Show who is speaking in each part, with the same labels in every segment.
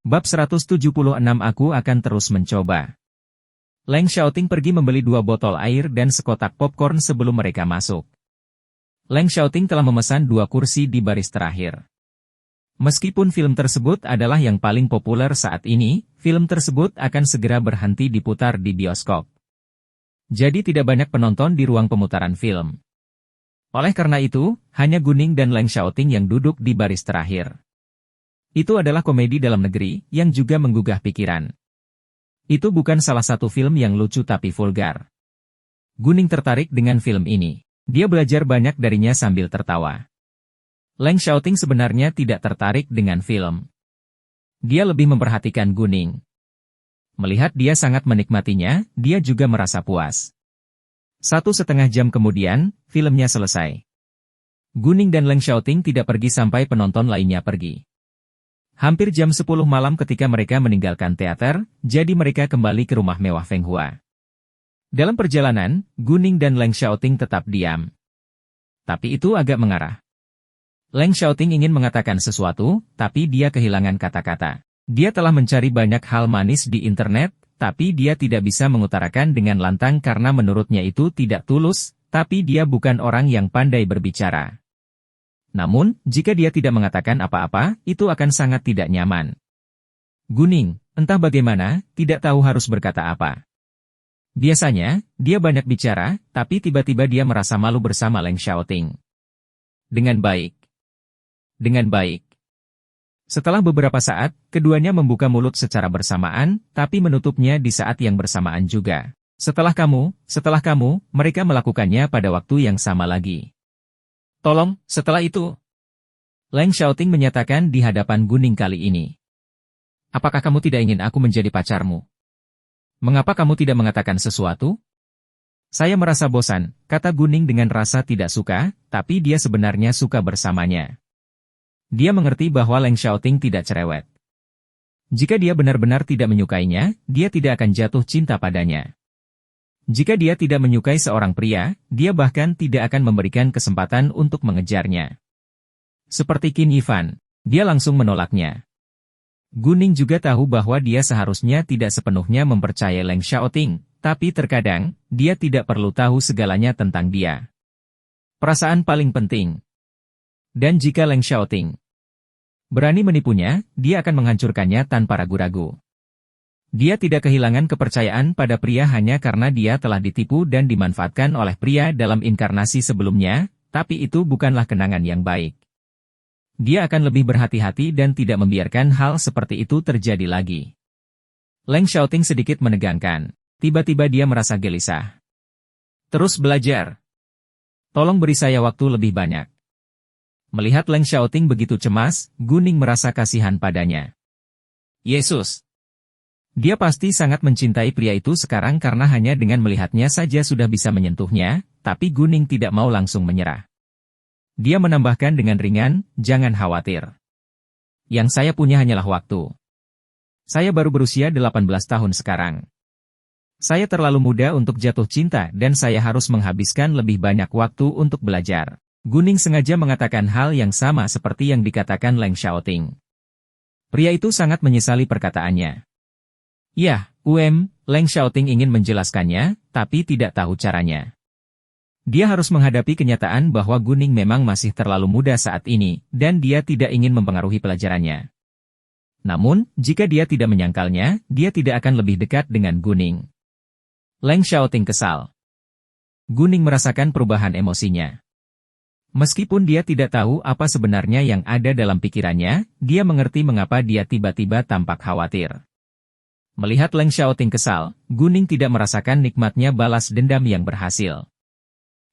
Speaker 1: Bab 176 Aku akan terus mencoba. Leng Xiaoting pergi membeli 2 botol air dan sekotak popcorn sebelum mereka masuk. Leng Xiaoting telah memesan 2 kursi di baris terakhir. Meskipun film tersebut adalah yang paling populer saat ini, film tersebut akan segera berhenti diputar di bioskop. Jadi tidak banyak penonton di ruang pemutaran film. Oleh karena itu, hanya Guning dan Leng Xiaoting yang duduk di baris terakhir. Itu adalah komedi dalam negeri, yang juga menggugah pikiran. Itu bukan salah satu film yang lucu tapi vulgar. Guning tertarik dengan film ini. Dia belajar banyak darinya sambil tertawa. Leng Xiaoting sebenarnya tidak tertarik dengan film. Dia lebih memperhatikan Guning. Melihat dia sangat menikmatinya, dia juga merasa puas. 1,5 jam kemudian, filmnya selesai. Guning dan Leng Xiaoting tidak pergi sampai penonton lainnya pergi. Hampir jam 10 malam ketika mereka meninggalkan teater, jadi mereka kembali ke rumah mewah Feng Hua. Dalam perjalanan, Guning dan Leng Xiaoting tetap diam. Tapi itu agak mengarah. Leng Xiaoting ingin mengatakan sesuatu, tapi dia kehilangan kata-kata. Dia telah mencari banyak hal manis di internet, tapi dia tidak bisa mengutarakan dengan lantang karena menurutnya itu tidak tulus, tapi dia bukan orang yang pandai berbicara. Namun, jika dia tidak mengatakan apa-apa, itu akan sangat tidak nyaman. Guning, entah bagaimana, tidak tahu harus berkata apa. Biasanya, dia banyak bicara, tapi tiba-tiba dia merasa malu bersama Leng Xiaoting. Dengan baik. Dengan baik. Setelah beberapa saat, keduanya membuka mulut secara bersamaan, tapi menutupnya di saat yang bersamaan juga. Setelah kamu, mereka melakukannya pada waktu yang sama lagi. Tolong, setelah itu. Leng Xiaoting menyatakan di hadapan Guning kali ini. Apakah kamu tidak ingin aku menjadi pacarmu? Mengapa kamu tidak mengatakan sesuatu? Saya merasa bosan, kata Guning dengan rasa tidak suka, tapi dia sebenarnya suka bersamanya. Dia mengerti bahwa Leng Xiaoting tidak cerewet. Jika dia benar-benar tidak menyukainya, dia tidak akan jatuh cinta padanya. Jika dia tidak menyukai seorang pria, dia bahkan tidak akan memberikan kesempatan untuk mengejarnya. Seperti Qin Yifan, dia langsung menolaknya. Guning juga tahu bahwa dia seharusnya tidak sepenuhnya mempercayai Leng Xiaoting, tapi terkadang, dia tidak perlu tahu segalanya tentang dia. Perasaan paling penting. Dan jika Leng Xiaoting berani menipunya, dia akan menghancurkannya tanpa ragu-ragu. Dia tidak kehilangan kepercayaan pada pria hanya karena dia telah ditipu dan dimanfaatkan oleh pria dalam inkarnasi sebelumnya, tapi itu bukanlah kenangan yang baik. Dia akan lebih berhati-hati dan tidak membiarkan hal seperti itu terjadi lagi. Leng Xiaoting sedikit menegangkan. Tiba-tiba dia merasa gelisah. Terus belajar. Tolong beri saya waktu lebih banyak. Melihat Leng Xiaoting begitu cemas, Guning merasa kasihan padanya. Yesus! Dia pasti sangat mencintai pria itu sekarang karena hanya dengan melihatnya saja sudah bisa menyentuhnya, tapi Guning tidak mau langsung menyerah. Dia menambahkan dengan ringan, jangan khawatir. Yang saya punya hanyalah waktu. Saya baru berusia 18 tahun sekarang. Saya terlalu muda untuk jatuh cinta dan saya harus menghabiskan lebih banyak waktu untuk belajar. Guning sengaja mengatakan hal yang sama seperti yang dikatakan Leng Xiaoting. Pria itu sangat menyesali perkataannya. Ya, Leng Xiaoting ingin menjelaskannya, tapi tidak tahu caranya. Dia harus menghadapi kenyataan bahwa Guning memang masih terlalu muda saat ini, dan dia tidak ingin mempengaruhi pelajarannya. Namun, jika dia tidak menyangkalnya, dia tidak akan lebih dekat dengan Guning. Leng Xiaoting kesal. Guning merasakan perubahan emosinya. Meskipun dia tidak tahu apa sebenarnya yang ada dalam pikirannya, dia mengerti mengapa dia tiba-tiba tampak khawatir. Melihat Leng Xiaoting kesal, Guning tidak merasakan nikmatnya balas dendam yang berhasil.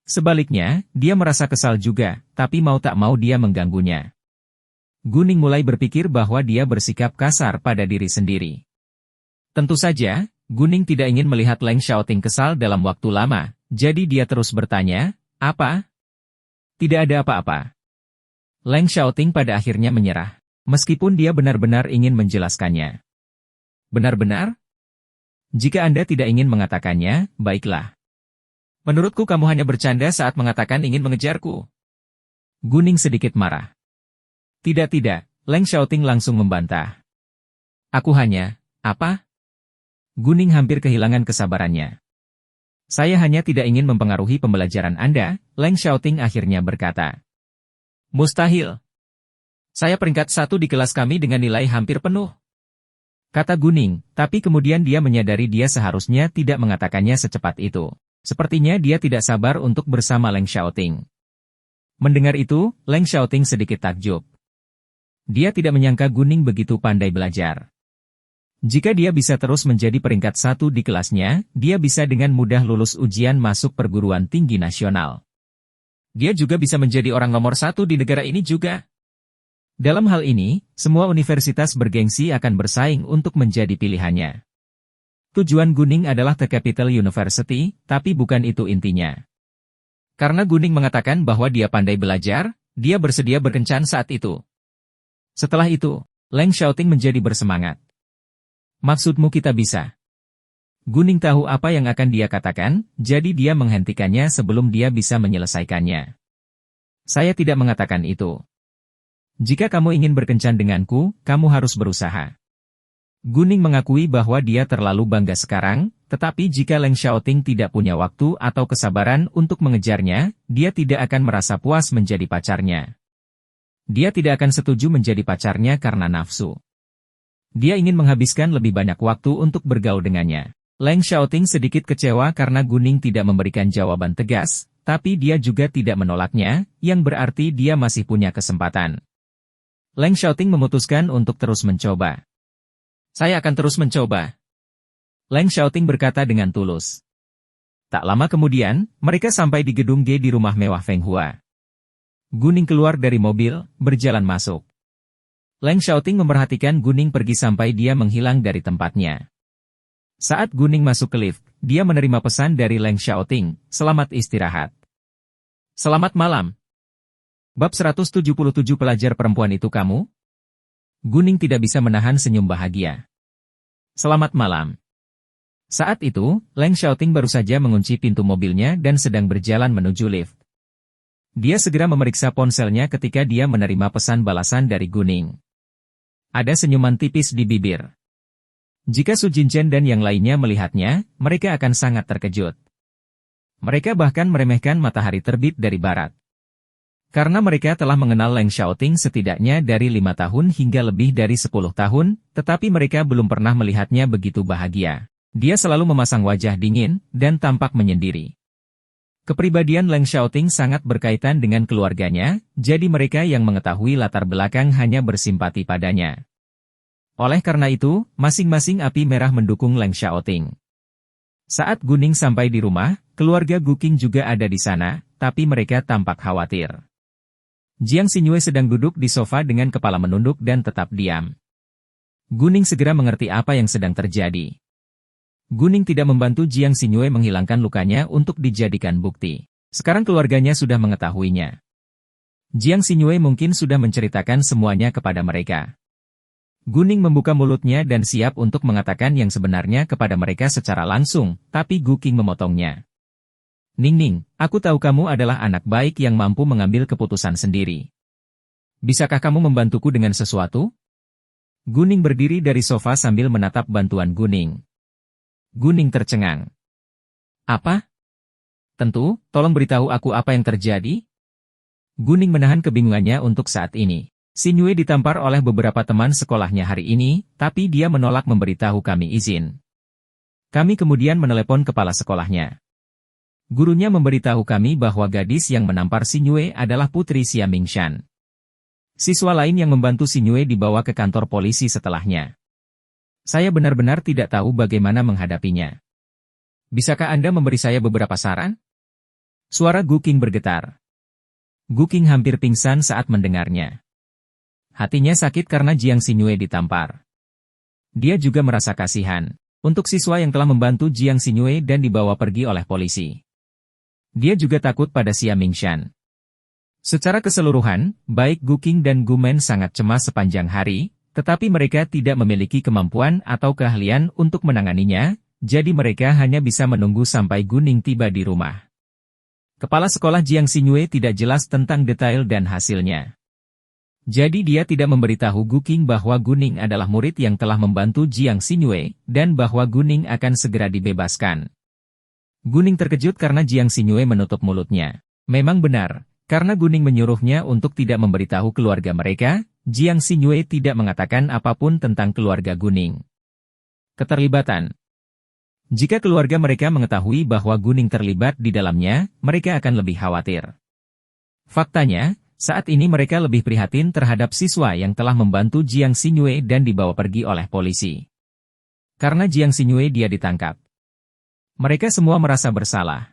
Speaker 1: Sebaliknya, dia merasa kesal juga, tapi mau tak mau dia mengganggunya. Guning mulai berpikir bahwa dia bersikap kasar pada diri sendiri. Tentu saja, Guning tidak ingin melihat Leng Xiaoting kesal dalam waktu lama, jadi dia terus bertanya, apa? Tidak ada apa-apa. Leng Xiaoting pada akhirnya menyerah, meskipun dia benar-benar ingin menjelaskannya. Benar-benar? Jika Anda tidak ingin mengatakannya, baiklah. Menurutku kamu hanya bercanda saat mengatakan ingin mengejarku. Guning sedikit marah. Tidak, Leng Xiaoting langsung membantah. Aku hanya, apa? Guning hampir kehilangan kesabarannya. Saya hanya tidak ingin mempengaruhi pembelajaran Anda, Leng Xiaoting akhirnya berkata. Mustahil. Saya peringkat 1 di kelas kami dengan nilai hampir penuh. Kata Guning, tapi kemudian dia menyadari dia seharusnya tidak mengatakannya secepat itu. Sepertinya dia tidak sabar untuk bersama Leng Xiaoting. Mendengar itu, Leng Xiaoting sedikit takjub. Dia tidak menyangka Guning begitu pandai belajar. Jika dia bisa terus menjadi peringkat 1 di kelasnya, dia bisa dengan mudah lulus ujian masuk perguruan tinggi nasional. Dia juga bisa menjadi orang nomor 1 di negara ini juga. Dalam hal ini, semua universitas bergengsi akan bersaing untuk menjadi pilihannya. Tujuan Guning adalah The Capital University, tapi bukan itu intinya. Karena Guning mengatakan bahwa dia pandai belajar, dia bersedia berkencan saat itu. Setelah itu, Leng Xiaoting menjadi bersemangat. Maksudmu kita bisa? Guning tahu apa yang akan dia katakan, jadi dia menghentikannya sebelum dia bisa menyelesaikannya. Saya tidak mengatakan itu. Jika kamu ingin berkencan denganku, kamu harus berusaha. Guning mengakui bahwa dia terlalu bangga sekarang, tetapi jika Leng Xiaoting tidak punya waktu atau kesabaran untuk mengejarnya, dia tidak akan merasa puas menjadi pacarnya. Dia tidak akan setuju menjadi pacarnya karena nafsu. Dia ingin menghabiskan lebih banyak waktu untuk bergaul dengannya. Leng Xiaoting sedikit kecewa karena Guning tidak memberikan jawaban tegas, tapi dia juga tidak menolaknya, yang berarti dia masih punya kesempatan. Leng Xiaoting memutuskan untuk terus mencoba. Saya akan terus mencoba. Leng Xiaoting berkata dengan tulus. Tak lama kemudian, mereka sampai di gedung G di rumah mewah Feng Hua. Guning keluar dari mobil, berjalan masuk. Leng Xiaoting memperhatikan Guning pergi sampai dia menghilang dari tempatnya. Saat Guning masuk ke lift, dia menerima pesan dari Leng Xiaoting, selamat istirahat. Selamat malam. Bab 177 pelajar perempuan itu kamu? Guning tidak bisa menahan senyum bahagia. Selamat malam. Saat itu, Leng Xiaoting baru saja mengunci pintu mobilnya dan sedang berjalan menuju lift. Dia segera memeriksa ponselnya ketika dia menerima pesan balasan dari Guning. Ada senyuman tipis di bibir. Jika Su Jinchen dan yang lainnya melihatnya, mereka akan sangat terkejut. Mereka bahkan meremehkan matahari terbit dari barat. Karena mereka telah mengenal Leng Xiaoting setidaknya dari 5 tahun hingga lebih dari 10 tahun, tetapi mereka belum pernah melihatnya begitu bahagia. Dia selalu memasang wajah dingin, dan tampak menyendiri. Kepribadian Leng Xiaoting sangat berkaitan dengan keluarganya, jadi mereka yang mengetahui latar belakang hanya bersimpati padanya. Oleh karena itu, masing-masing api merah mendukung Leng Xiaoting. Saat Guning sampai di rumah, keluarga Guking juga ada di sana, tapi mereka tampak khawatir. Jiang Xingyue sedang duduk di sofa dengan kepala menunduk dan tetap diam. Guning segera mengerti apa yang sedang terjadi. Guning tidak membantu Jiang Xingyue menghilangkan lukanya untuk dijadikan bukti. Sekarang keluarganya sudah mengetahuinya. Jiang Xingyue mungkin sudah menceritakan semuanya kepada mereka. Guning membuka mulutnya dan siap untuk mengatakan yang sebenarnya kepada mereka secara langsung, tapi Guking memotongnya. Ning, aku tahu kamu adalah anak baik yang mampu mengambil keputusan sendiri. Bisakah kamu membantuku dengan sesuatu? Guning berdiri dari sofa sambil menatap bantuan Guning. Guning tercengang. Apa? Tentu, tolong beritahu aku apa yang terjadi? Guning menahan kebingungannya untuk saat ini. Xingyue ditampar oleh beberapa teman sekolahnya hari ini, tapi dia menolak memberitahu kami izin. Kami kemudian menelepon kepala sekolahnya. Gurunya memberitahu kami bahwa gadis yang menampar Xingyue adalah putri Xia Mingshan. Siswa lain yang membantu Xingyue dibawa ke kantor polisi setelahnya. Saya benar-benar tidak tahu bagaimana menghadapinya. Bisakah Anda memberi saya beberapa saran? Suara Guking bergetar. Guking hampir pingsan saat mendengarnya. Hatinya sakit karena Jiang Xingyue ditampar. Dia juga merasa kasihan untuk siswa yang telah membantu Jiang Xingyue dan dibawa pergi oleh polisi. Dia juga takut pada Xia Mingshan. Secara keseluruhan, baik Guking dan Gumen sangat cemas sepanjang hari, tetapi mereka tidak memiliki kemampuan atau keahlian untuk menanganinya, jadi mereka hanya bisa menunggu sampai Guning tiba di rumah. Kepala sekolah Jiang Xingyue tidak jelas tentang detail dan hasilnya. Jadi dia tidak memberitahu Guking bahwa Guning adalah murid yang telah membantu Jiang Xinyue, dan bahwa Guning akan segera dibebaskan. Guning terkejut karena Jiang Xinyue menutup mulutnya. Memang benar, karena Guning menyuruhnya untuk tidak memberitahu keluarga mereka, Jiang Xinyue tidak mengatakan apapun tentang keluarga Guning. Keterlibatan. Jika keluarga mereka mengetahui bahwa Guning terlibat di dalamnya, mereka akan lebih khawatir. Faktanya, saat ini mereka lebih prihatin terhadap siswa yang telah membantu Jiang Xinyue dan dibawa pergi oleh polisi. Karena Jiang Xinyue dia ditangkap. Mereka semua merasa bersalah.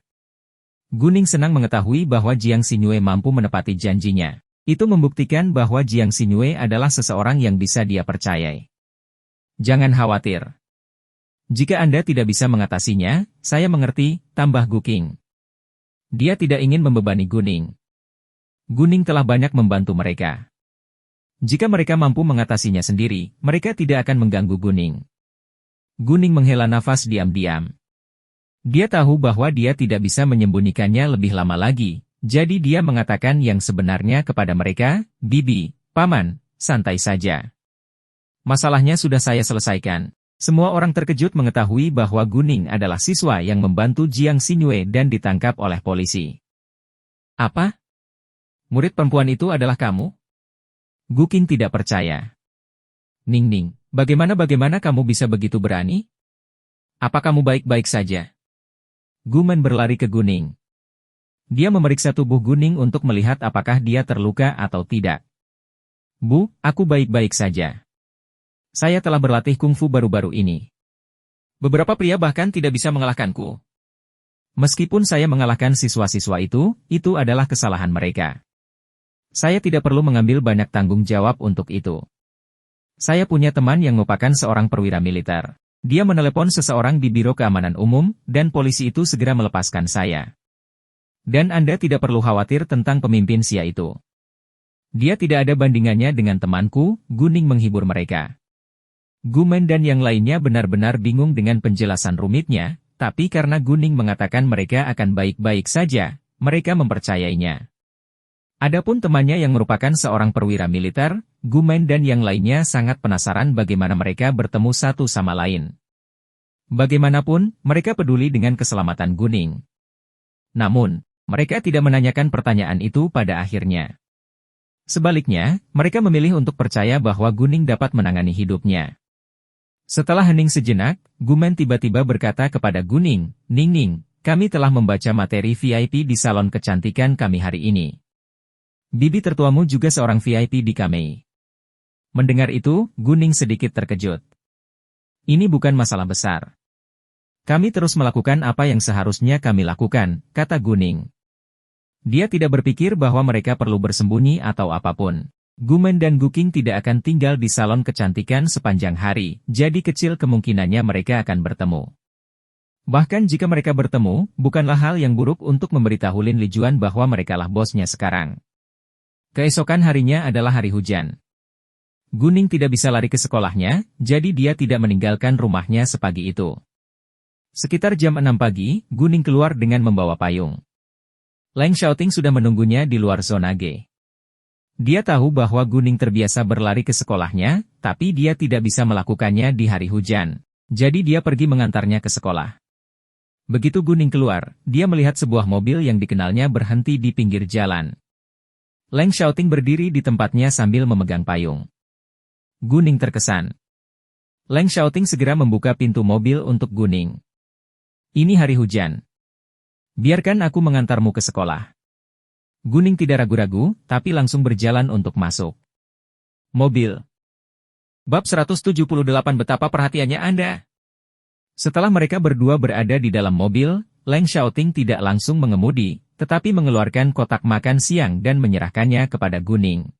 Speaker 1: Guning senang mengetahui bahwa Jiang Xinyue mampu menepati janjinya. Itu membuktikan bahwa Jiang Xinyue adalah seseorang yang bisa dia percayai. Jangan khawatir. Jika Anda tidak bisa mengatasinya, saya mengerti, tambah Guking. Dia tidak ingin membebani Guning. Guning telah banyak membantu mereka. Jika mereka mampu mengatasinya sendiri, mereka tidak akan mengganggu Guning. Guning menghela nafas diam-diam. Dia tahu bahwa dia tidak bisa menyembunyikannya lebih lama lagi, jadi dia mengatakan yang sebenarnya kepada mereka, Bibi, Paman, santai saja. Masalahnya sudah saya selesaikan. Semua orang terkejut mengetahui bahwa Guning adalah siswa yang membantu Jiang Xinyue dan ditangkap oleh polisi. Apa? Murid perempuan itu adalah kamu? Guking tidak percaya. Ning, bagaimana kamu bisa begitu berani? Apa kamu baik-baik saja? Gumen berlari ke Guning. Dia memeriksa tubuh Guning untuk melihat apakah dia terluka atau tidak. Bu, aku baik-baik saja. Saya telah berlatih kungfu baru-baru ini. Beberapa pria bahkan tidak bisa mengalahkanku. Meskipun saya mengalahkan siswa-siswa itu adalah kesalahan mereka. Saya tidak perlu mengambil banyak tanggung jawab untuk itu. Saya punya teman yang merupakan seorang perwira militer. Dia menelepon seseorang di Biro Keamanan Umum, dan polisi itu segera melepaskan saya. Dan Anda tidak perlu khawatir tentang pemimpin Xia itu. Dia tidak ada bandingannya dengan temanku, Guning menghibur mereka. Gumen dan yang lainnya benar-benar bingung dengan penjelasan rumitnya, tapi karena Guning mengatakan mereka akan baik-baik saja, mereka mempercayainya. Adapun temannya yang merupakan seorang perwira militer, Gumen dan yang lainnya sangat penasaran bagaimana mereka bertemu satu sama lain. Bagaimanapun, mereka peduli dengan keselamatan Guning. Namun, mereka tidak menanyakan pertanyaan itu pada akhirnya. Sebaliknya, mereka memilih untuk percaya bahwa Guning dapat menangani hidupnya. Setelah hening sejenak, Gumen tiba-tiba berkata kepada Guning, Ning, kami telah membaca materi VIP di salon kecantikan kami hari ini. Bibi tertuamu juga seorang VIP di kami. Mendengar itu, Guning sedikit terkejut. Ini bukan masalah besar. Kami terus melakukan apa yang seharusnya kami lakukan, kata Guning. Dia tidak berpikir bahwa mereka perlu bersembunyi atau apapun. Gumen dan Guking tidak akan tinggal di salon kecantikan sepanjang hari, jadi kecil kemungkinannya mereka akan bertemu. Bahkan jika mereka bertemu, bukanlah hal yang buruk untuk memberitahu Lin Lijuan bahwa merekalah bosnya sekarang. Keesokan harinya adalah hari hujan. Guning tidak bisa lari ke sekolahnya, jadi dia tidak meninggalkan rumahnya sepagi itu. Sekitar jam 6 pagi, Guning keluar dengan membawa payung. Leng Xiaoting sudah menunggunya di luar zona G. Dia tahu bahwa Guning terbiasa berlari ke sekolahnya, tapi dia tidak bisa melakukannya di hari hujan. Jadi dia pergi mengantarnya ke sekolah. Begitu Guning keluar, dia melihat sebuah mobil yang dikenalnya berhenti di pinggir jalan. Leng Xiaoting berdiri di tempatnya sambil memegang payung. Guning terkesan. Leng Xiaoting segera membuka pintu mobil untuk Guning. Ini hari hujan. Biarkan aku mengantarmu ke sekolah. Guning tidak ragu-ragu, tapi langsung berjalan untuk masuk. Mobil. Bab 178 Betapa perhatiannya Anda. Setelah mereka berdua berada di dalam mobil, Leng Xiaoting tidak langsung mengemudi, tetapi mengeluarkan kotak makan siang dan menyerahkannya kepada Guning.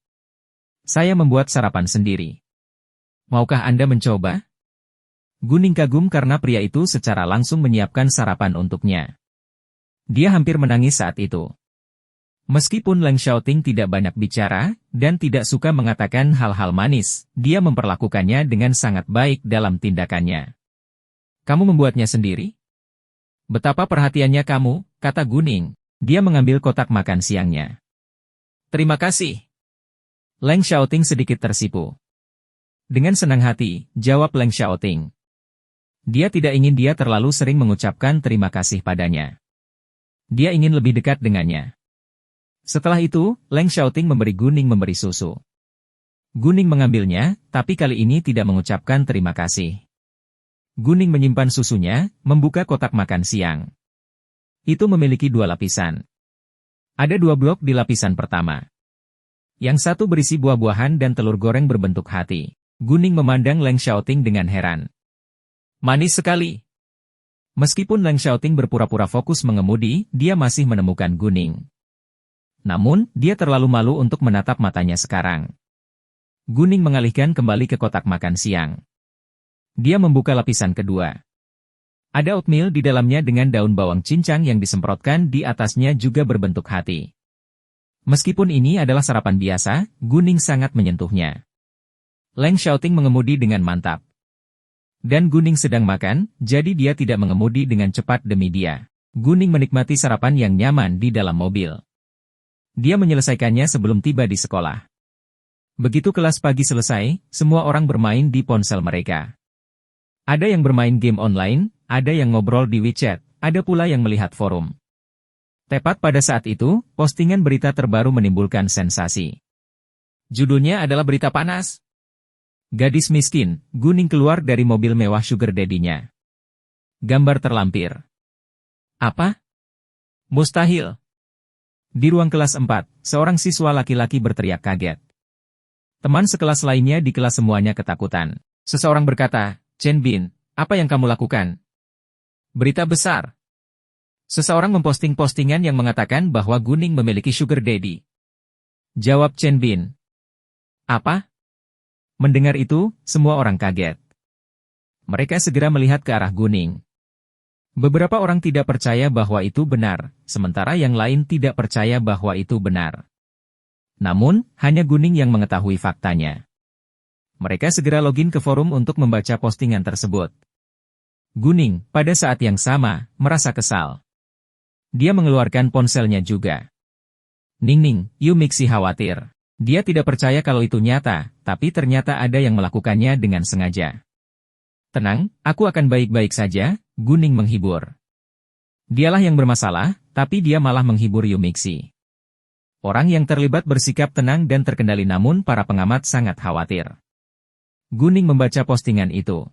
Speaker 1: Saya membuat sarapan sendiri. Maukah Anda mencoba? Guning kagum karena pria itu secara langsung menyiapkan sarapan untuknya. Dia hampir menangis saat itu. Meskipun Leng Xiaoting tidak banyak bicara, dan tidak suka mengatakan hal-hal manis, dia memperlakukannya dengan sangat baik dalam tindakannya. Kamu membuatnya sendiri? Betapa perhatiannya kamu, kata Guning. Dia mengambil kotak makan siangnya. Terima kasih. Leng Xiaoting sedikit tersipu. Dengan senang hati, jawab Leng Xiaoting. Dia tidak ingin dia terlalu sering mengucapkan terima kasih padanya. Dia ingin lebih dekat dengannya. Setelah itu, Leng Xiaoting memberi Guning memberi susu. Guning mengambilnya, tapi kali ini tidak mengucapkan terima kasih. Guning menyimpan susunya, membuka kotak makan siang. Itu memiliki 2 lapisan. Ada 2 blok di lapisan pertama. Yang satu berisi buah-buahan dan telur goreng berbentuk hati. Guning memandang Leng Xiaoting dengan heran. Manis sekali. Meskipun Leng Xiaoting berpura-pura fokus mengemudi, dia masih menemukan Guning. Namun, dia terlalu malu untuk menatap matanya sekarang. Guning mengalihkan kembali ke kotak makan siang. Dia membuka lapisan kedua. Ada oatmeal di dalamnya dengan daun bawang cincang yang disemprotkan di atasnya juga berbentuk hati. Meskipun ini adalah sarapan biasa, Guning sangat menyentuhnya. Leng Xiaoting mengemudi dengan mantap. Dan Guning sedang makan, jadi dia tidak mengemudi dengan cepat demi dia. Guning menikmati sarapan yang nyaman di dalam mobil. Dia menyelesaikannya sebelum tiba di sekolah. Begitu kelas pagi selesai, semua orang bermain di ponsel mereka. Ada yang bermain game online, ada yang ngobrol di WeChat, ada pula yang melihat forum. Tepat pada saat itu, postingan berita terbaru menimbulkan sensasi. Judulnya adalah berita panas. Gadis miskin, Guning keluar dari mobil mewah sugar daddy-nya. Gambar terlampir. Apa? Mustahil. Di ruang kelas 4, seorang siswa laki-laki berteriak kaget. Teman sekelas lainnya di kelas semuanya ketakutan. Seseorang berkata, Chen Bin, apa yang kamu lakukan? Berita besar. Seseorang memposting postingan yang mengatakan bahwa Guning memiliki sugar daddy. Jawab Chen Bin. Apa? Mendengar itu, semua orang kaget. Mereka segera melihat ke arah Guning. Beberapa orang tidak percaya bahwa itu benar, sementara yang lain tidak percaya bahwa itu benar. Namun, hanya Guning yang mengetahui faktanya. Mereka segera login ke forum untuk membaca postingan tersebut. Guning, pada saat yang sama, merasa kesal. Dia mengeluarkan ponselnya juga. Ning, Yu Mixi khawatir. Dia tidak percaya kalau itu nyata, tapi ternyata ada yang melakukannya dengan sengaja. Tenang, aku akan baik-baik saja, Guning menghibur. Dialah yang bermasalah, tapi dia malah menghibur Yu Mixi. Orang yang terlibat bersikap tenang dan terkendali namun para pengamat sangat khawatir. Guning membaca postingan itu.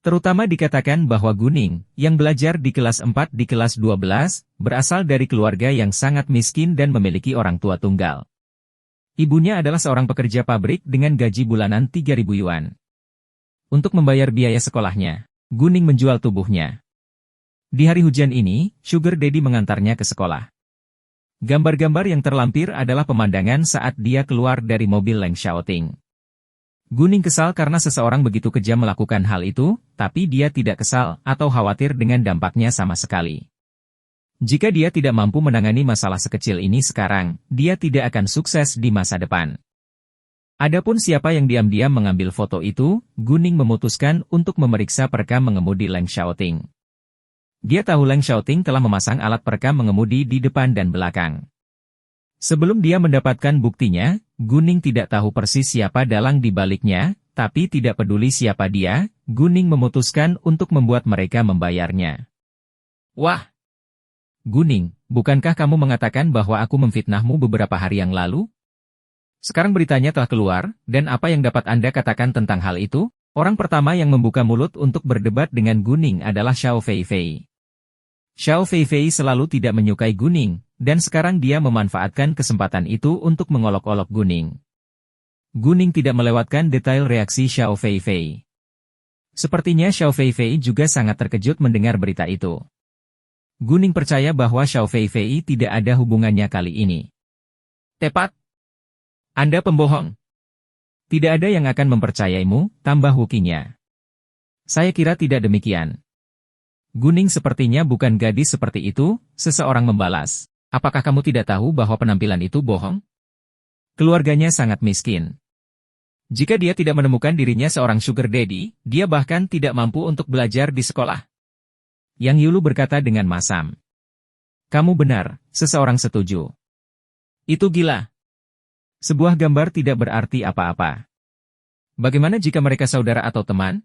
Speaker 1: Terutama dikatakan bahwa Guning, yang belajar di kelas 4 di kelas 12, berasal dari keluarga yang sangat miskin dan memiliki orang tua tunggal. Ibunya adalah seorang pekerja pabrik dengan gaji bulanan 3.000 yuan. Untuk membayar biaya sekolahnya, Guning menjual tubuhnya. Di hari hujan ini, Sugar Daddy mengantarnya ke sekolah. Gambar-gambar yang terlampir adalah pemandangan saat dia keluar dari mobil Leng Xiaoting. Guning kesal karena seseorang begitu kejam melakukan hal itu, tapi dia tidak kesal atau khawatir dengan dampaknya sama sekali. Jika dia tidak mampu menangani masalah sekecil ini sekarang, dia tidak akan sukses di masa depan. Adapun siapa yang diam-diam mengambil foto itu, Guning memutuskan untuk memeriksa perekam mengemudi Leng Xiaoting. Dia tahu Leng Xiaoting telah memasang alat perekam mengemudi di depan dan belakang. Sebelum dia mendapatkan buktinya, Guning tidak tahu persis siapa dalang di baliknya, tapi tidak peduli siapa dia, Guning memutuskan untuk membuat mereka membayarnya. Wah! Guning, bukankah kamu mengatakan bahwa aku memfitnahmu beberapa hari yang lalu? Sekarang beritanya telah keluar, dan apa yang dapat Anda katakan tentang hal itu? Orang pertama yang membuka mulut untuk berdebat dengan Guning adalah Xiao Feifei. Xiao Feifei selalu tidak menyukai Guning, dan sekarang dia memanfaatkan kesempatan itu untuk mengolok-olok Guning. Guning tidak melewatkan detail reaksi Xiao Feifei. Sepertinya Xiao Feifei juga sangat terkejut mendengar berita itu. Guning percaya bahwa Xiao Feifei tidak ada hubungannya kali ini. Tepat. Anda pembohong. Tidak ada yang akan mempercayaimu, tambah Wukinya. Saya kira tidak demikian. Guning sepertinya bukan gadis seperti itu, seseorang membalas. Apakah kamu tidak tahu bahwa penampilan itu bohong? Keluarganya sangat miskin. Jika dia tidak menemukan dirinya seorang sugar daddy, dia bahkan tidak mampu untuk belajar di sekolah. Yang Yulu berkata dengan masam. Kamu benar, seseorang setuju. Itu gila. Sebuah gambar tidak berarti apa-apa. Bagaimana jika mereka saudara atau teman?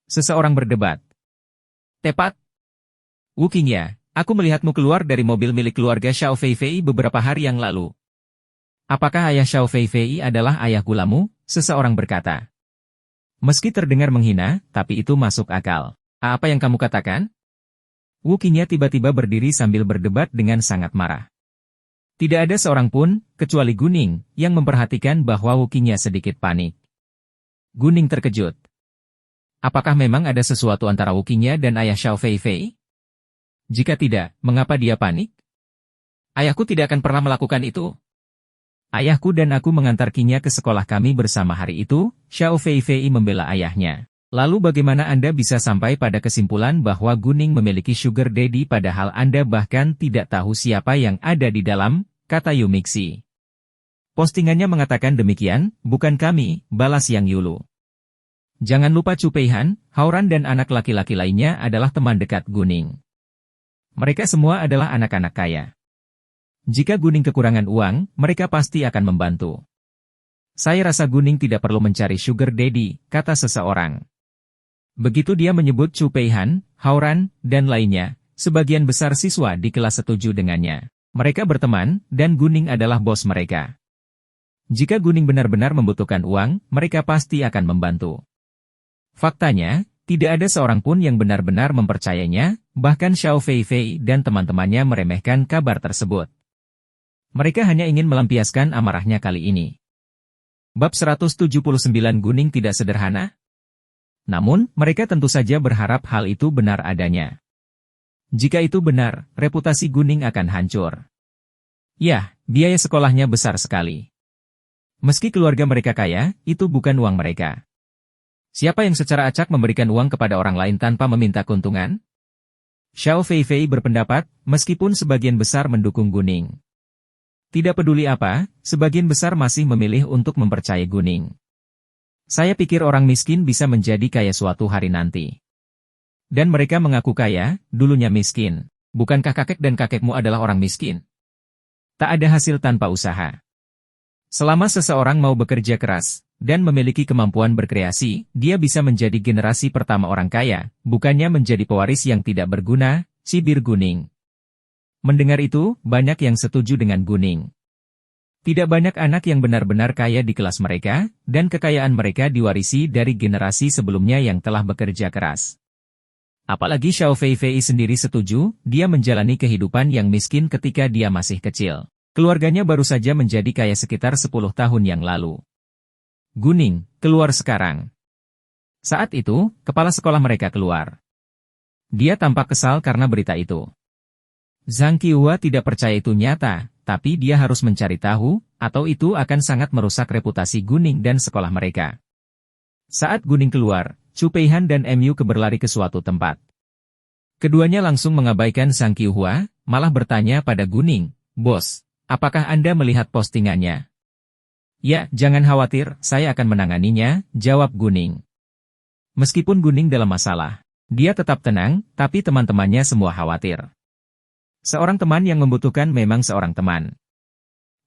Speaker 1: Seseorang berdebat. Tepat. Wu Qingya, aku melihatmu keluar dari mobil milik keluarga Xiao Feifei beberapa hari yang lalu. Apakah ayah Xiao Feifei adalah ayah gulamu? Seseorang berkata. Meski terdengar menghina, tapi itu masuk akal. Apa yang kamu katakan? Wu Qingya tiba-tiba berdiri sambil berdebat dengan sangat marah. Tidak ada seorang pun, kecuali Guning, yang memperhatikan bahwa Wu Qingya sedikit panik. Guning terkejut. Apakah memang ada sesuatu antara Wu Qingya dan ayah Xiao Feifei? Jika tidak, mengapa dia panik? Ayahku tidak akan pernah melakukan itu. Ayahku dan aku mengantar Qingya ke sekolah kami bersama hari itu, Xiao Feifei membela ayahnya. Lalu bagaimana Anda bisa sampai pada kesimpulan bahwa Guning memiliki sugar daddy padahal Anda bahkan tidak tahu siapa yang ada di dalam, kata Yu Mixi. Postingannya mengatakan demikian, bukan kami, balas Yang Yulu. Jangan lupa Chu Peihan, Haoran dan anak laki-laki lainnya adalah teman dekat Guning. Mereka semua adalah anak-anak kaya. Jika Guning kekurangan uang, mereka pasti akan membantu. Saya rasa Guning tidak perlu mencari sugar daddy, kata seseorang. Begitu dia menyebut Chu Peihan, Haoran, dan lainnya, sebagian besar siswa di kelas setuju dengannya. Mereka berteman, dan Guning adalah bos mereka. Jika Guning benar-benar membutuhkan uang, mereka pasti akan membantu. Faktanya, tidak ada seorang pun yang benar-benar mempercayainya, bahkan Xiao Feifei dan teman-temannya meremehkan kabar tersebut. Mereka hanya ingin melampiaskan amarahnya kali ini. Bab 179 Guning tidak sederhana? Namun, mereka tentu saja berharap hal itu benar adanya. Jika itu benar, reputasi Guning akan hancur. Ya, biaya sekolahnya besar sekali. Meski keluarga mereka kaya, itu bukan uang mereka. Siapa yang secara acak memberikan uang kepada orang lain tanpa meminta keuntungan? Xiao Feifei berpendapat, meskipun sebagian besar mendukung Guning. Tidak peduli apa, sebagian besar masih memilih untuk mempercayai Guning. Saya pikir orang miskin bisa menjadi kaya suatu hari nanti. Dan mereka mengaku kaya, dulunya miskin. Bukankah kakek dan kakekmu adalah orang miskin? Tak ada hasil tanpa usaha. Selama seseorang mau bekerja keras, dan memiliki kemampuan berkreasi, dia bisa menjadi generasi pertama orang kaya, bukannya menjadi pewaris yang tidak berguna, cibir Guning. Mendengar itu, banyak yang setuju dengan Guning. Tidak banyak anak yang benar-benar kaya di kelas mereka, dan kekayaan mereka diwarisi dari generasi sebelumnya yang telah bekerja keras. Apalagi Xiao Feifei sendiri setuju, dia menjalani kehidupan yang miskin ketika dia masih kecil. Keluarganya baru saja menjadi kaya sekitar 10 tahun yang lalu. Guning, keluar sekarang. Saat itu, kepala sekolah mereka keluar. Dia tampak kesal karena berita itu. Zhang Qiuhua tidak percaya itu nyata, tapi dia harus mencari tahu, atau itu akan sangat merusak reputasi Guning dan sekolah mereka. Saat Guning keluar, Chu Peihan dan Mu berlari ke suatu tempat. Keduanya langsung mengabaikan Zhang Qiuhua, malah bertanya pada Guning, "Bos, apakah Anda melihat postingannya?" "Ya, jangan khawatir, saya akan menanganinya," jawab Guning. Meskipun Guning dalam masalah, dia tetap tenang, tapi teman-temannya semua khawatir. Seorang teman yang membutuhkan memang seorang teman.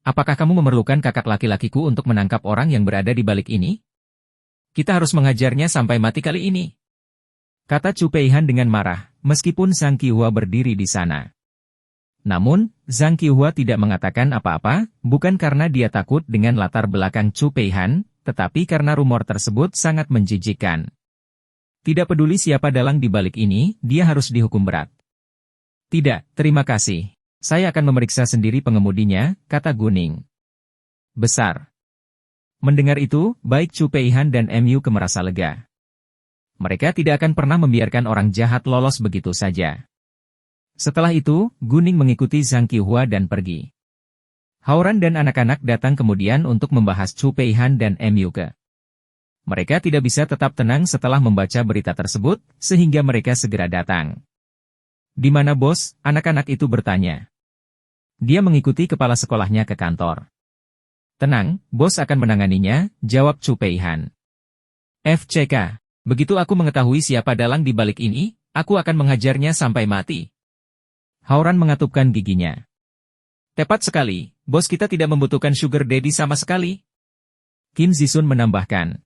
Speaker 1: Apakah kamu memerlukan kakak laki-lakiku untuk menangkap orang yang berada di balik ini? Kita harus mengajarnya sampai mati kali ini. Kata Chu Peihan dengan marah, meskipun Zhang Qiuhua berdiri di sana. Namun, Zhang Qiuhua tidak mengatakan apa-apa, bukan karena dia takut dengan latar belakang Chu Peihan, tetapi karena rumor tersebut sangat menjijikkan. Tidak peduli siapa dalang di balik ini, dia harus dihukum berat. Tidak, terima kasih. Saya akan memeriksa sendiri pengemudinya, kata Guning. Besar. Mendengar itu, baik Chu Peihan dan Mu merasa lega. Mereka tidak akan pernah membiarkan orang jahat lolos begitu saja. Setelah itu, Guning mengikuti Zhang Qiuhua dan pergi. Haoran dan anak-anak datang kemudian untuk membahas Chu Peihan dan Mu. Mereka tidak bisa tetap tenang setelah membaca berita tersebut, sehingga mereka segera datang. "Di mana bos?" anak-anak itu bertanya. Dia mengikuti kepala sekolahnya ke kantor. "Tenang, bos akan menanganinya," jawab Chu Peihan. "FCK, begitu aku mengetahui siapa dalang di balik ini, aku akan menghajarnya sampai mati." Haoran mengatupkan giginya. "Tepat sekali, Bos kita tidak membutuhkan sugar daddy sama sekali. Kim Zisun menambahkan.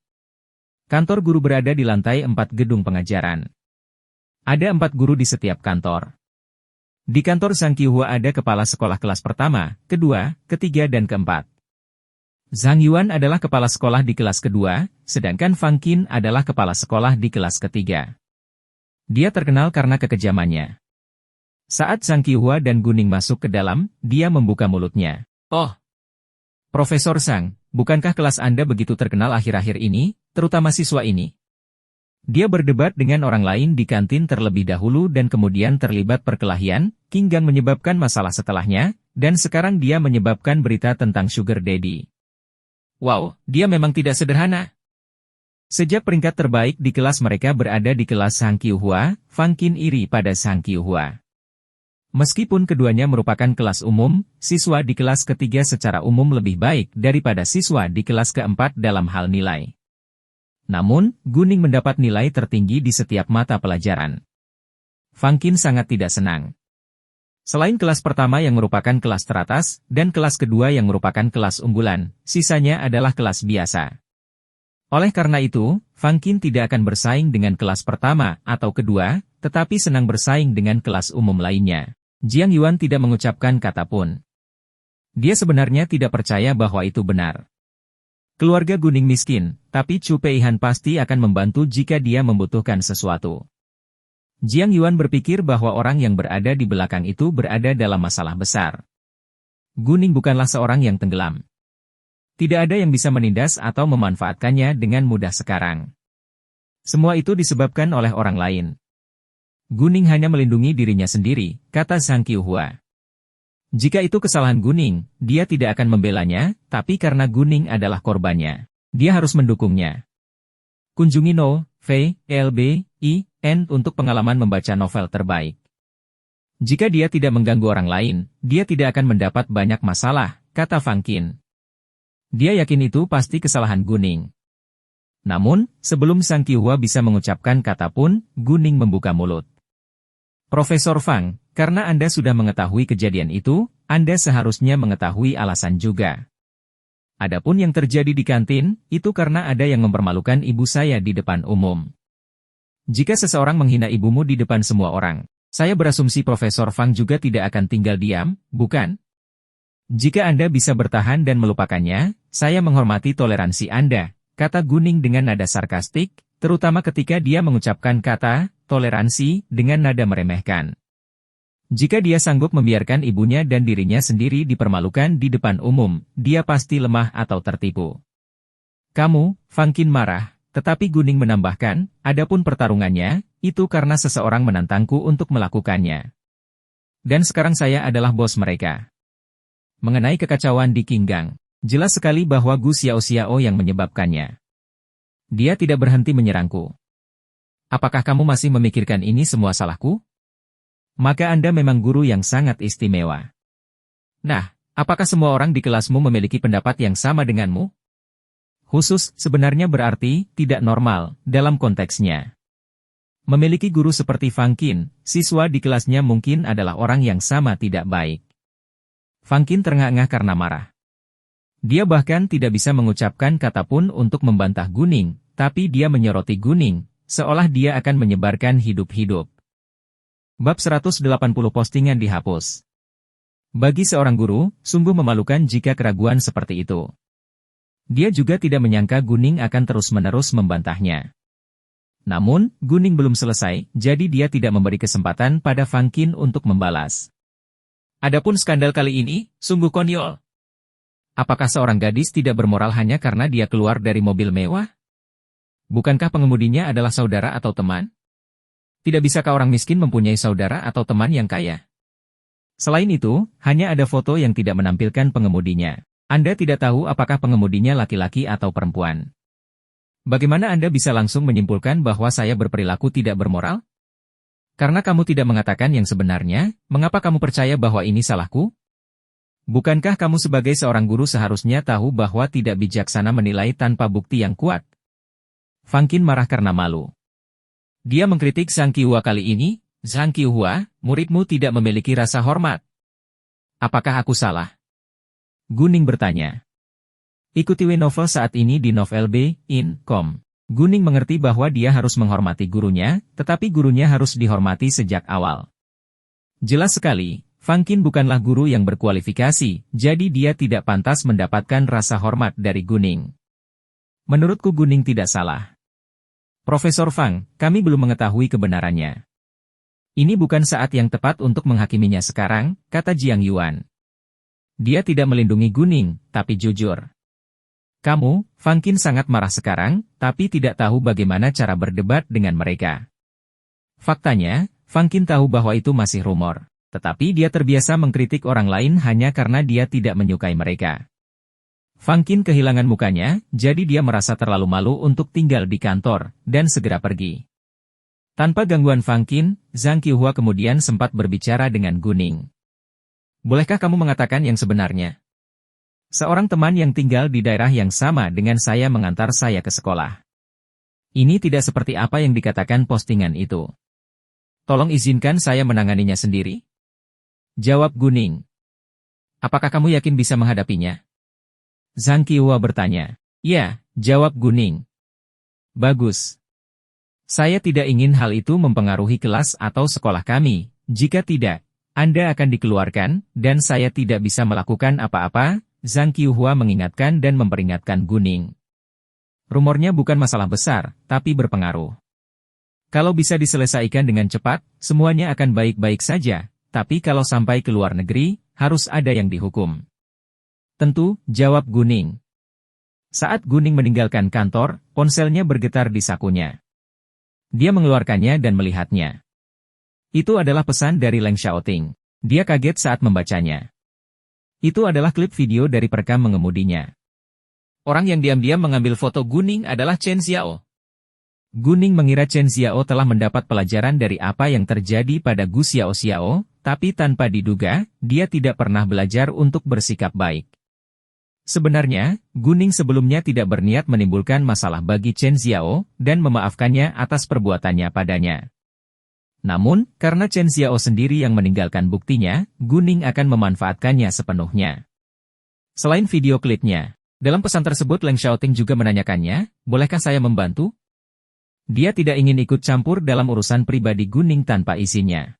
Speaker 1: Kantor guru berada di lantai 4 gedung pengajaran. Ada 4 guru di setiap kantor. Di kantor Zhang Qiuhua ada kepala sekolah kelas pertama, kedua, ketiga dan keempat. Zhang Yuan adalah kepala sekolah di kelas kedua, sedangkan Fang Qin adalah kepala sekolah di kelas ketiga. Dia terkenal karena kekejamannya. Saat Zhang Qiuhua dan Guning masuk ke dalam, dia membuka mulutnya. Oh, Profesor Zhang, bukankah kelas Anda begitu terkenal akhir-akhir ini, terutama siswa ini? Dia berdebat dengan orang lain di kantin terlebih dahulu dan kemudian terlibat perkelahian, hingga menyebabkan masalah setelahnya, dan sekarang dia menyebabkan berita tentang sugar daddy. Wow, dia memang tidak sederhana. Sejak peringkat terbaik di kelas mereka berada di kelas Zhang Qiuhua, Fang Qin iri pada Zhang Qiuhua. Meskipun keduanya merupakan kelas umum, siswa di kelas ketiga secara umum lebih baik daripada siswa di kelas keempat dalam hal nilai. Namun, Guning mendapat nilai tertinggi di setiap mata pelajaran. Fang Qin sangat tidak senang. Selain kelas pertama yang merupakan kelas teratas, dan kelas kedua yang merupakan kelas unggulan, sisanya adalah kelas biasa. Oleh karena itu, Fang Qin tidak akan bersaing dengan kelas pertama atau kedua, tetapi senang bersaing dengan kelas umum lainnya. Jiang Yuan tidak mengucapkan kata pun. Dia sebenarnya tidak percaya bahwa itu benar. Keluarga Guning miskin, tapi Chu Peihan pasti akan membantu jika dia membutuhkan sesuatu. Jiang Yuan berpikir bahwa orang yang berada di belakang itu berada dalam masalah besar. Guning bukanlah seorang yang tenggelam. Tidak ada yang bisa menindas atau memanfaatkannya dengan mudah sekarang. Semua itu disebabkan oleh orang lain. Guning hanya melindungi dirinya sendiri, kata Zhang Qiuhua. Jika itu kesalahan Guning, dia tidak akan membelanya, tapi karena Guning adalah korbannya, dia harus mendukungnya. Kunjungi No, V, LB, I, N untuk pengalaman membaca novel terbaik. Jika dia tidak mengganggu orang lain, dia tidak akan mendapat banyak masalah, kata Fang Qin. Dia yakin itu pasti kesalahan Guning. Namun, sebelum Zhang Qiuhua bisa mengucapkan kata pun, Guning membuka mulut. Profesor Fang, karena Anda sudah mengetahui kejadian itu, Anda seharusnya mengetahui alasan juga. Adapun yang terjadi di kantin, itu karena ada yang mempermalukan ibu saya di depan umum. Jika seseorang menghina ibumu di depan semua orang, saya berasumsi Profesor Fang juga tidak akan tinggal diam, bukan? Jika Anda bisa bertahan dan melupakannya, saya menghormati toleransi Anda, kata Guning dengan nada sarkastik, terutama ketika dia mengucapkan kata toleransi dengan nada meremehkan. Jika dia sanggup membiarkan ibunya dan dirinya sendiri dipermalukan di depan umum, dia pasti lemah atau tertipu. Kamu, Fang Qin marah, tetapi Guning menambahkan, adapun pertarungannya, itu karena seseorang menantangku untuk melakukannya. Dan sekarang saya adalah bos mereka. Mengenai kekacauan di Qinggang, jelas sekali bahwa Gu Xiaoxiao yang menyebabkannya. Dia tidak berhenti menyerangku. Apakah kamu masih memikirkan ini semua salahku? Maka Anda memang guru yang sangat istimewa. Nah, apakah semua orang di kelasmu memiliki pendapat yang sama denganmu? Khusus sebenarnya berarti tidak normal dalam konteksnya. Memiliki guru seperti Fang Qin, siswa di kelasnya mungkin adalah orang yang sama tidak baik. Fang Qin terengah-engah karena marah. Dia bahkan tidak bisa mengucapkan kata pun untuk membantah Guning, tapi dia menyoroti Guning, seolah dia akan menyebarkan hidup-hidup. Bab 180 postingan dihapus. Bagi seorang guru, sungguh memalukan jika keraguan seperti itu. Dia juga tidak menyangka Guning akan terus-menerus membantahnya. Namun, Guning belum selesai, jadi dia tidak memberi kesempatan pada Fang Qin untuk membalas. Adapun skandal kali ini, sungguh konyol. Apakah seorang gadis tidak bermoral hanya karena dia keluar dari mobil mewah? Bukankah pengemudinya adalah saudara atau teman? Tidak bisakah orang miskin mempunyai saudara atau teman yang kaya? Selain itu, hanya ada foto yang tidak menampilkan pengemudinya. Anda tidak tahu apakah pengemudinya laki-laki atau perempuan. Bagaimana Anda bisa langsung menyimpulkan bahwa saya berperilaku tidak bermoral? Karena kamu tidak mengatakan yang sebenarnya, mengapa kamu percaya bahwa ini salahku? Bukankah kamu sebagai seorang guru seharusnya tahu bahwa tidak bijaksana menilai tanpa bukti yang kuat? Fang Qin marah karena malu. Dia mengkritik Zhang Qiuhua kali ini, Zhang Qiuhua, muridmu tidak memiliki rasa hormat. Apakah aku salah? Guning bertanya. Ikuti novel saat ini di novelb.in.com. Guning mengerti bahwa dia harus menghormati gurunya, tetapi gurunya harus dihormati sejak awal. Jelas sekali, Fang Qin bukanlah guru yang berkualifikasi, jadi dia tidak pantas mendapatkan rasa hormat dari Guning. Menurutku Guning tidak salah. Profesor Fang, kami belum mengetahui kebenarannya. Ini bukan saat yang tepat untuk menghakiminya sekarang, kata Jiang Yuan. Dia tidak melindungi Guning, tapi jujur. Kamu, Fang Qin sangat marah sekarang, tapi tidak tahu bagaimana cara berdebat dengan mereka. Faktanya, Fang Qin tahu bahwa itu masih rumor, tetapi dia terbiasa mengkritik orang lain hanya karena dia tidak menyukai mereka. Fang Qin kehilangan mukanya, jadi dia merasa terlalu malu untuk tinggal di kantor, dan segera pergi. Tanpa gangguan Fang Qin, Zhang Qiuhua kemudian sempat berbicara dengan Guning. Bolehkah kamu mengatakan yang sebenarnya? Seorang teman yang tinggal di daerah yang sama dengan saya mengantar saya ke sekolah. Ini tidak seperti apa yang dikatakan postingan itu. Tolong izinkan saya menanganinya sendiri. Jawab Guning. Apakah kamu yakin bisa menghadapinya? Zhang Qiuhua bertanya. Ya, jawab Guning. Bagus. Saya tidak ingin hal itu mempengaruhi kelas atau sekolah kami. Jika tidak, Anda akan dikeluarkan, dan saya tidak bisa melakukan apa-apa. Zhang Qiuhua mengingatkan dan memperingatkan Guning. Rumornya bukan masalah besar, tapi berpengaruh. Kalau bisa diselesaikan dengan cepat, semuanya akan baik-baik saja, tapi kalau sampai ke luar negeri, harus ada yang dihukum. Tentu, jawab Guning. Saat Guning meninggalkan kantor, ponselnya bergetar di sakunya. Dia mengeluarkannya dan melihatnya. Itu adalah pesan dari Leng Xiaoting. Dia kaget saat membacanya. Itu adalah klip video dari perekam mengemudinya. Orang yang diam-diam mengambil foto Guning adalah Chen Xiao. Guning mengira Chen Xiao telah mendapat pelajaran dari apa yang terjadi pada Gu Xiao, tapi tanpa diduga, dia tidak pernah belajar untuk bersikap baik. Sebenarnya, Guning sebelumnya tidak berniat menimbulkan masalah bagi Chen Xiao, dan memaafkannya atas perbuatannya padanya. Namun, karena Chen Xiao sendiri yang meninggalkan buktinya, Guning akan memanfaatkannya sepenuhnya. Selain video klipnya, dalam pesan tersebut Leng Xiaoting juga menanyakannya, bolehkah saya membantu? Dia tidak ingin ikut campur dalam urusan pribadi Guning tanpa izinnya.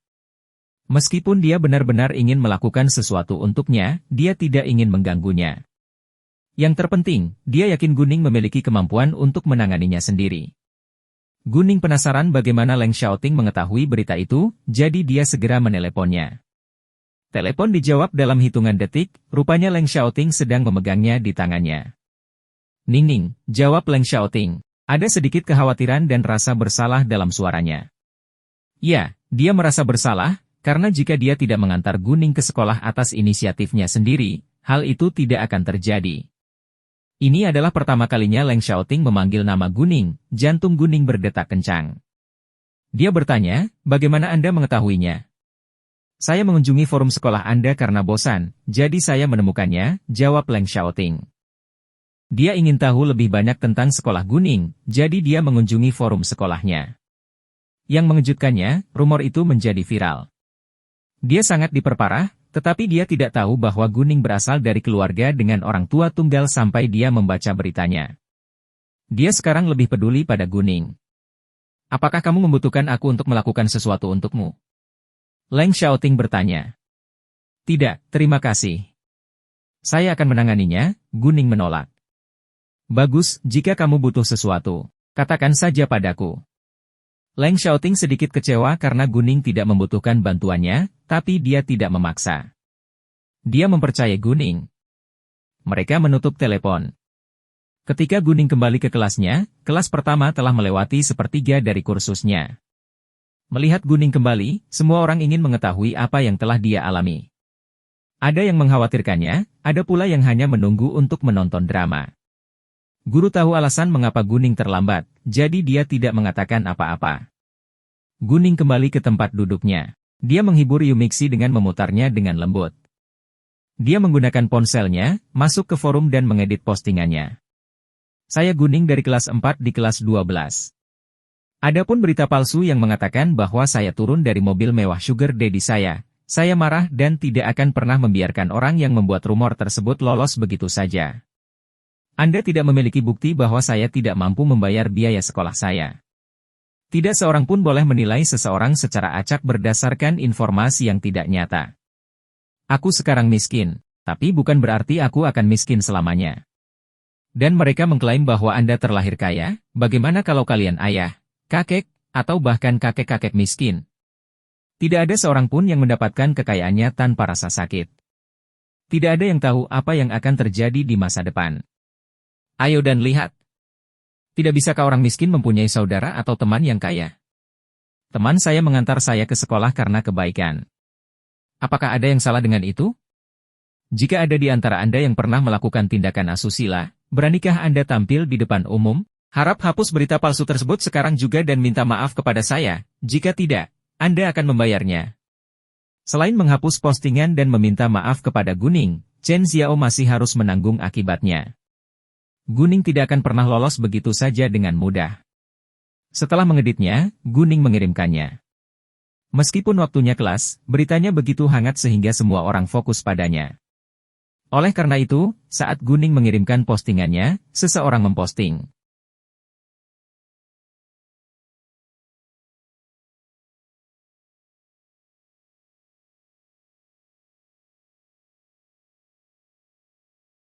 Speaker 1: Meskipun dia benar-benar ingin melakukan sesuatu untuknya, dia tidak ingin mengganggunya. Yang terpenting, dia yakin Guning memiliki kemampuan untuk menanganinya sendiri. Guning penasaran bagaimana Leng Xiaoting mengetahui berita itu, jadi dia segera meneleponnya. Telepon dijawab dalam hitungan detik, rupanya Leng Xiaoting sedang memegangnya di tangannya. Ning, jawab Leng Xiaoting. Ada sedikit kekhawatiran dan rasa bersalah dalam suaranya. Ya, dia merasa bersalah, karena jika dia tidak mengantar Guning ke sekolah atas inisiatifnya sendiri, hal itu tidak akan terjadi. Ini adalah pertama kalinya Leng Xiaoting memanggil nama Guning, jantung Guning berdetak kencang. Dia bertanya, bagaimana Anda mengetahuinya? Saya mengunjungi forum sekolah Anda karena bosan, jadi saya menemukannya, jawab Leng Xiaoting. Dia ingin tahu lebih banyak tentang sekolah Guning, jadi dia mengunjungi forum sekolahnya. Yang mengejutkannya, rumor itu menjadi viral. Dia sangat diperparah, tetapi dia tidak tahu bahwa Guning berasal dari keluarga dengan orang tua tunggal sampai dia membaca beritanya. Dia sekarang lebih peduli pada Guning. Apakah kamu membutuhkan aku untuk melakukan sesuatu untukmu? Leng Xiaoting bertanya. Tidak, terima kasih. Saya akan menanganinya, Guning menolak. Bagus, jika kamu butuh sesuatu, katakan saja padaku. Leng Xiaoting sedikit kecewa karena Guning tidak membutuhkan bantuannya, tapi dia tidak memaksa. Dia mempercayai Guning. Mereka menutup telepon. Ketika Guning kembali ke kelasnya, kelas pertama telah melewati sepertiga dari kursusnya. Melihat Guning kembali, semua orang ingin mengetahui apa yang telah dia alami. Ada yang mengkhawatirkannya, ada pula yang hanya menunggu untuk menonton drama. Guru tahu alasan mengapa Guning terlambat, jadi dia tidak mengatakan apa-apa. Guning kembali ke tempat duduknya. Dia menghibur Yumixi dengan memutarnya dengan lembut. Dia menggunakan ponselnya, masuk ke forum dan mengedit postingannya. Saya Guning dari kelas 4 di kelas 12. Adapun berita palsu yang mengatakan bahwa saya turun dari mobil mewah sugar daddy saya, Saya marah dan tidak akan pernah membiarkan orang yang membuat rumor tersebut lolos begitu saja. Anda tidak memiliki bukti bahwa saya tidak mampu membayar biaya sekolah saya. Tidak seorang pun boleh menilai seseorang secara acak berdasarkan informasi yang tidak nyata. Aku sekarang miskin, tapi bukan berarti aku akan miskin selamanya. Dan mereka mengklaim bahwa Anda terlahir kaya, bagaimana kalau kalian ayah, kakek, atau bahkan kakek-kakek miskin? Tidak ada seorang pun yang mendapatkan kekayaannya tanpa rasa sakit. Tidak ada yang tahu apa yang akan terjadi di masa depan. Ayo dan lihat. Tidak bisakah orang miskin mempunyai saudara atau teman yang kaya? Teman saya mengantar saya ke sekolah karena kebaikan. Apakah ada yang salah dengan itu? Jika ada di antara Anda yang pernah melakukan tindakan asusila, beranikah Anda tampil di depan umum? Harap hapus berita palsu tersebut sekarang juga dan minta maaf kepada saya. Jika tidak, Anda akan membayarnya. Selain menghapus postingan dan meminta maaf kepada Guning, Chen Xiao masih harus menanggung akibatnya. Guning tidak akan pernah lolos begitu saja dengan mudah. Setelah mengeditnya, Guning mengirimkannya. Meskipun waktunya kelas, beritanya begitu hangat sehingga semua orang fokus padanya. Oleh karena itu, saat Guning mengirimkan postingannya, seseorang memposting.